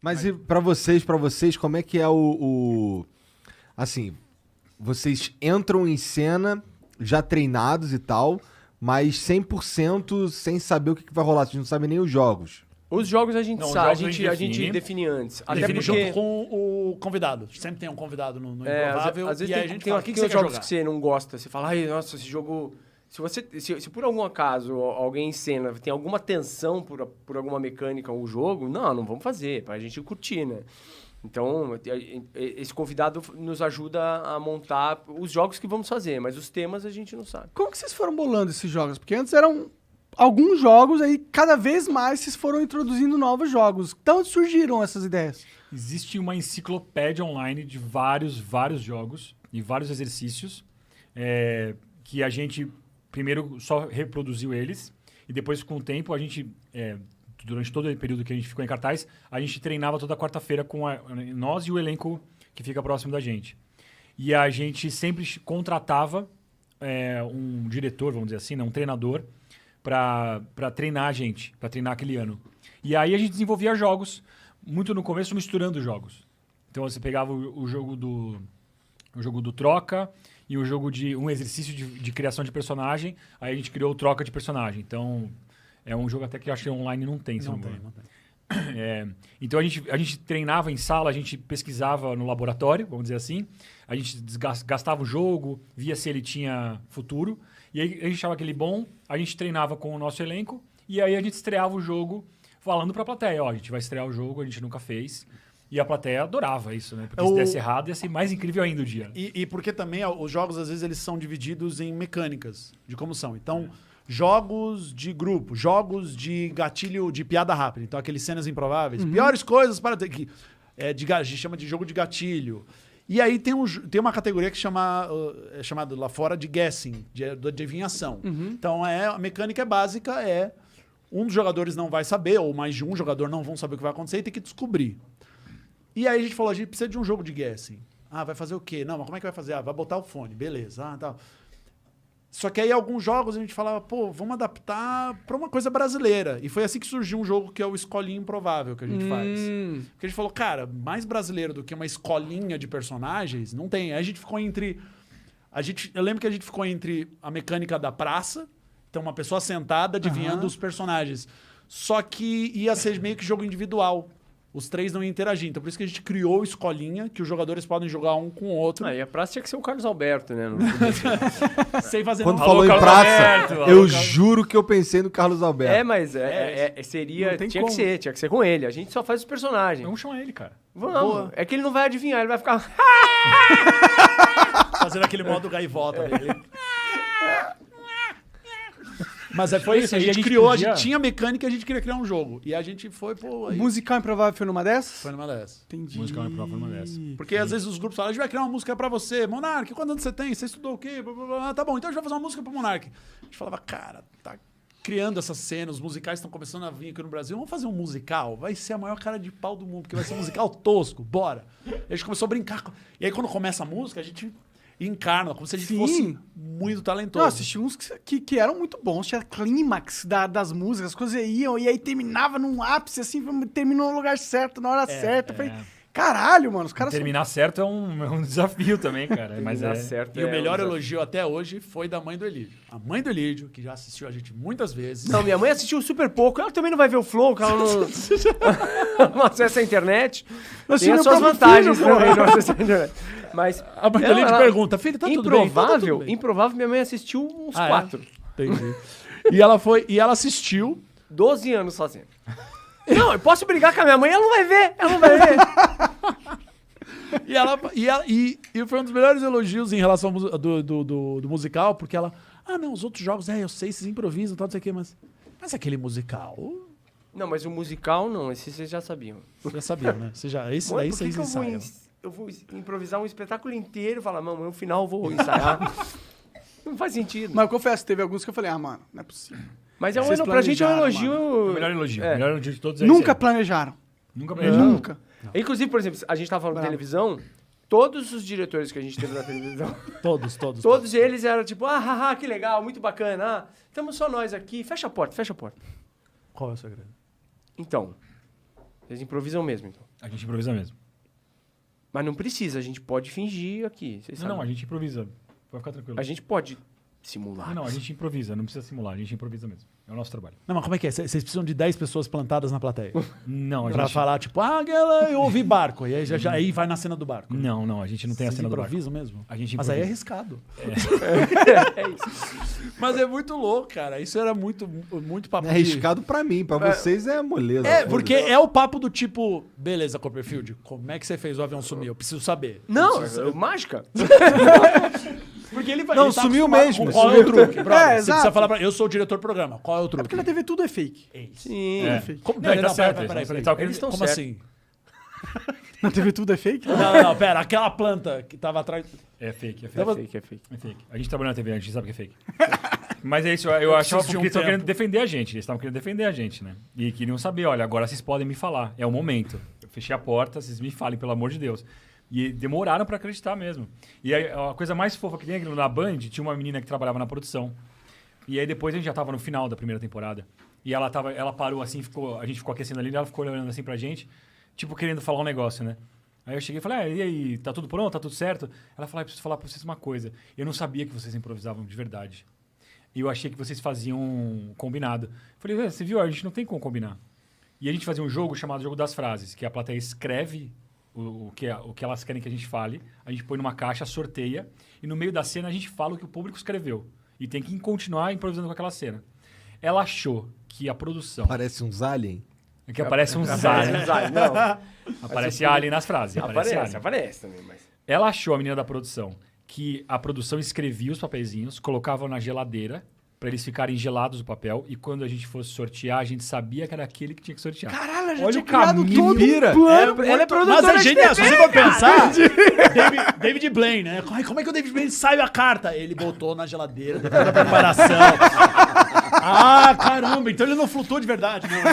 Mas e pra vocês, como é que é assim, vocês entram em cena já treinados e tal, mas 100% sem saber o que vai rolar, vocês não sabem nem os jogos. Os jogos a gente Não, os sabe, jogos a gente define antes. Até Define porque junto com o convidado. Sempre tem um convidado no Improvável. às vezes e aí tem, a gente tem, fala, o que tem você os quer jogos jogar? que você não gosta. Você fala, ai, nossa, esse jogo... Se por algum acaso alguém em cena tem alguma tensão por alguma mecânica ou jogo, não vamos fazer, pra gente curtir, né? Então, esse convidado nos ajuda a montar os jogos que vamos fazer, mas os temas a gente não sabe. Como que vocês foram bolando esses jogos? Porque antes eram alguns jogos, aí cada vez mais vocês foram introduzindo novos jogos. Então surgiram essas ideias. Existe uma enciclopédia online de vários jogos e vários exercícios que a gente primeiro só reproduziu eles e depois, com o tempo, a gente, durante todo o período que a gente ficou em cartaz, a gente treinava toda quarta-feira com nós e o elenco que fica próximo da gente. E a gente sempre contratava um diretor, vamos dizer assim, né, um treinador, para treinar a gente, para treinar aquele ano. E aí a gente desenvolvia jogos, muito no começo, misturando jogos. Então você pegava o jogo do troca e o jogo de um exercício de criação de personagem, aí a gente criou o troca de personagem. Então é um jogo até que eu acho que online não tem. Não tem. Então a gente treinava em sala, a gente pesquisava no laboratório, vamos dizer assim, a gente gastava o jogo, via se ele tinha futuro, e aí a gente achava aquele bom, a gente treinava com o nosso elenco, e aí a gente estreava o jogo falando pra plateia, a gente vai estrear o jogo, a gente nunca fez, e a plateia adorava isso, né? Porque se desse errado ia ser mais incrível ainda o dia. E porque também os jogos, às vezes, eles são divididos em mecânicas de como são. Então, jogos de grupo, jogos de gatilho, de piada rápida. Então, aqueles cenas improváveis. Piores coisas para ter que... a gente chama de jogo de gatilho. E aí tem uma categoria que é chamada lá fora de guessing, de adivinhação. Então, a mecânica básica um dos jogadores não vai saber, ou mais de um jogador não vão saber o que vai acontecer e tem que descobrir. E aí a gente falou, a gente precisa de um jogo de guessing. Vai fazer o quê? Não, mas como é que vai fazer? Vai botar o fone, beleza. Tal. Só que aí alguns jogos a gente falava, vamos adaptar para uma coisa brasileira. E foi assim que surgiu um jogo que é o Escolinha Improvável que a gente faz. Porque a gente falou, cara, mais brasileiro do que uma escolinha de personagens, não tem. Aí a gente ficou entre... Eu lembro que a gente ficou entre a mecânica da praça, então uma pessoa sentada adivinhando os personagens. Só que ia ser meio que jogo individual. Os três não iam interagir. Então, por isso que a gente criou Escolinha, que os jogadores podem jogar um com o outro. E a praça tinha que ser o Carlos Alberto, né? Sem fazer Quando nada. falou em Carlos praça, Alberto, eu juro que eu pensei no Carlos Alberto. Mas seria... tem Tinha como. que ser com ele. A gente só faz os personagens. Vamos chamar ele, cara. Vamos. É que ele não vai adivinhar, ele vai ficar... Fazendo aquele modo gaivota dele. Mas foi isso, a gente criou, a gente tinha mecânica e a gente queria criar um jogo. E a gente foi, O Musical Improvável foi numa dessas? Foi numa dessas. Entendi. Musical Improvável foi uma dessas. Porque às vezes os grupos falam, a gente vai criar uma música pra você. Monark, quantos anos você tem? Você estudou o quê? Blá, blá, blá. Tá bom, então a gente vai fazer uma música pro Monark. A gente falava, cara, tá criando essa cena, os musicais estão começando a vir aqui no Brasil. Vamos fazer um musical? Vai ser a maior cara de pau do mundo, porque vai ser um musical tosco, bora. E a gente começou a brincar. E aí quando começa a música, a gente... encarna, como se a gente fosse muito talentoso. Não, assisti uns que eram muito bons. Tinha clímax das músicas, as coisas iam, e aí terminava num ápice, assim, terminou no lugar certo, na hora certa. Eu falei, caralho, mano, os caras Terminar certo é um desafio também, cara. Mas certo. E o melhor elogio até hoje foi da mãe do Elídio. A mãe do Elídio, que já assistiu a gente muitas vezes. Não, minha mãe assistiu super pouco. Ela também não vai ver o Flow, que ela não acessa a internet. Tem as suas vantagens também, não acessa a internet. Mas A mãe do Elídio pergunta, filho, tá tudo bem? Tá tudo bem. Improvável, minha mãe assistiu uns 4. Entendi. E ela assistiu. 12 anos fazendo. Não, eu posso brigar com a minha mãe, ela não vai ver. Ela não vai ver. E foi um dos melhores elogios em relação ao do musical, porque ela... não, os outros jogos, eu sei, vocês improvisam e tal, não sei o quê, mas aquele musical... Não, mas o musical não, esse vocês já sabiam. Já sabiam, né? Esse Mãe, daí por que vocês que ensaiam. eu vou improvisar um espetáculo inteiro e falar, mamãe, no final eu vou ensaiar. Não faz sentido. Mas eu confesso, teve alguns que eu falei, mano, não é possível. Mas Vocês pra gente é um planejaram, elogio... o melhor elogio. É. O melhor elogio de todos é Nunca esse planejaram. aí. Nunca planejaram. Nunca. Inclusive, por exemplo, a gente tava falando de televisão, todos os diretores que a gente teve na televisão, todos eles eram tipo, que legal, muito bacana, estamos só nós aqui, fecha a porta. Qual é o segredo? Então, Vocês improvisam mesmo, então. A gente improvisa mesmo. Mas não precisa, a gente pode fingir aqui. Vocês Não, sabem. a gente improvisa. Pode ficar tranquilo. A gente pode simular. Não, a gente improvisa, não precisa simular, a gente improvisa mesmo. É o nosso trabalho. Não, mas como é que é? Vocês precisam de 10 pessoas plantadas na plateia. Não, a Pra gente... falar, tipo, eu ouvi barco. E aí, aí vai na cena do barco. Não, a gente não tem a Vocês cena do barco. improvisam mesmo? A gente Mas aí é improvisa. arriscado. É isso. Mas é muito louco, cara. Isso era muito papo É arriscado pra mim, pra vocês é moleza. É, porque é o papo do tipo, beleza, Copperfield, como é que você fez o avião sumir? Eu preciso saber. Não, mágica. Porque ele vai. Não, ele tá sumiu acostumado mesmo. com qual é o truque, brother? É, Você exato. precisa falar pra. Eu sou o diretor do programa. Qual é o truque? Porque na TV tudo é fake. Sim. É. Como, Não, ele tá certo. peraí. Ele tá querendo- Eles estão Como certos. assim? Na TV tudo é fake? Não, pera. Aquela planta que tava atrás. É fake. É fake. É fake. A gente trabalha na TV, a gente sabe que é fake. Mas é isso, eu achava preciso de porque um eles estavam tempo. querendo defender a gente. Eles estavam querendo defender a gente, né? E queriam saber, olha, agora vocês podem me falar. É o momento. Eu fechei a porta, vocês me falem, pelo amor de Deus. E demoraram pra acreditar mesmo. E aí, a coisa mais fofa que tem aqui na Band, tinha uma menina que trabalhava na produção. E aí depois a gente já tava no final da primeira temporada. E ela parou assim, a gente ficou aquecendo ali, ela ficou olhando assim pra gente, tipo, querendo falar um negócio, né? Aí eu cheguei e falei, e aí, tá tudo pronto? Tá tudo certo? Ela falou, eu preciso falar pra vocês uma coisa. Eu não sabia que vocês improvisavam de verdade. E eu achei que vocês faziam combinado. Falei, você viu? A gente não tem como combinar. E a gente fazia um jogo chamado Jogo das Frases, que a plateia escreve o que elas querem que a gente fale, a gente põe numa caixa, sorteia, e no meio da cena a gente fala o que o público escreveu. E tem que continuar improvisando com aquela cena. Ela achou que a produção... Parece uns alien. Que aparece uns aliens. Não. Aparece alien nas frases. Aparece alien. também, mas... Ela achou, a menina da produção, que a produção escrevia os papeizinhos, colocava na geladeira, para eles ficarem gelados o papel, e quando a gente fosse sortear, a gente sabia que era aquele que tinha que sortear. Caralho, ela já Olha tinha o criado caminho, todo pira. um plano. Ela é Mas produtora é de genial, se TV, você for pensar, David Blaine, né? Como é que o David Blaine saiu a carta? Ele botou na geladeira, depois da preparação. Caramba, então ele não flutuou de verdade, né?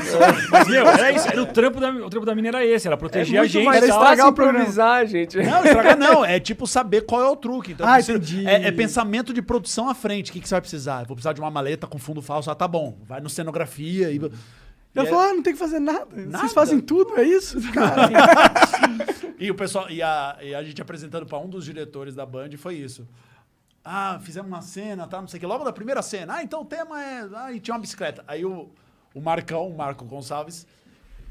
Mas, meu, era isso. Era o trampo da menina era esse. Ela protegia a gente. mais era e tal. estragar fácil o programa. improvisar, gente. Não, estragar não. É tipo saber qual é o truque. Então, Entendi. É pensamento de produção à frente. O que você vai precisar? Eu vou precisar de uma maleta com fundo falso. Tá bom. Vai no cenografia e... Ela falou, não tem que fazer nada. Nada. Vocês fazem tudo, é isso? Cara, E o pessoal, e a gente apresentando para um dos diretores da Band foi isso. Fizemos uma cena, tá, não sei o que. Logo da primeira cena, então o tema é... e tinha uma bicicleta. Aí o Marco Gonçalves,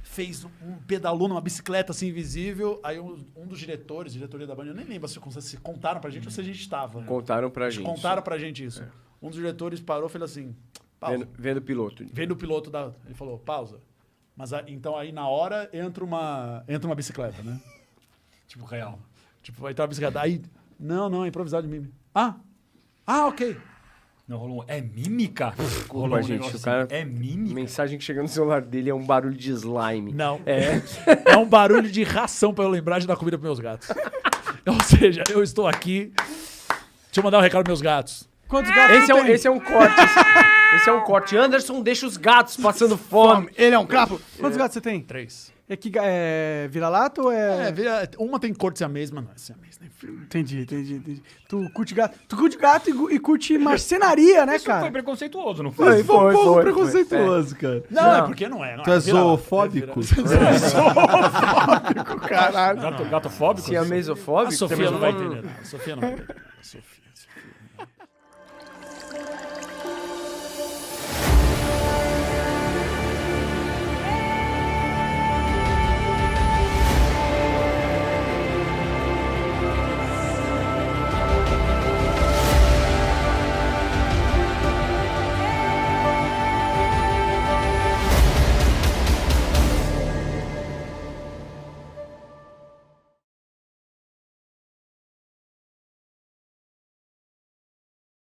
fez pedalou numa bicicleta assim, invisível. Aí um dos diretoria da Band, eu nem lembro se contaram pra gente ou se a gente estava. Contaram pra gente. Contaram pra gente isso. Um dos diretores parou e falou assim... Pausa. Vendo o piloto. Vendo o piloto ele falou, pausa. Mas então aí na hora entra uma bicicleta, né? Tipo, real. Tipo, aí tá a bicicleta. Aí, não, é improvisado de mim. Ok. Não, rolou um... É mímica? Desculpa, gente. O cara... É A mímica? mensagem que chega no celular dele é um barulho de slime. Não. É. É um barulho de ração pra eu lembrar de dar comida pros meus gatos. Ou seja, eu estou aqui. Deixa eu mandar um recado pros meus gatos. quantos gatos você tem? Esse é um corte. Esse é um corte. Anderson deixa os gatos passando fome. Ele é um capo. Quantos gatos você tem? 3. É vira-lata ou é... Uma tem cor de ser a mesma, não é ser a mesma. Entendi. Tu curte gato e curte marcenaria, né, Isso foi cara? preconceituoso, não foi? Foi um pouco foi. preconceituoso, cara. Não, é porque não é. Tu é zoofóbico? Caralho. Gatofóbico? Se é A mesofóbico, Sofia não vai entender. A Sofia não vai entender.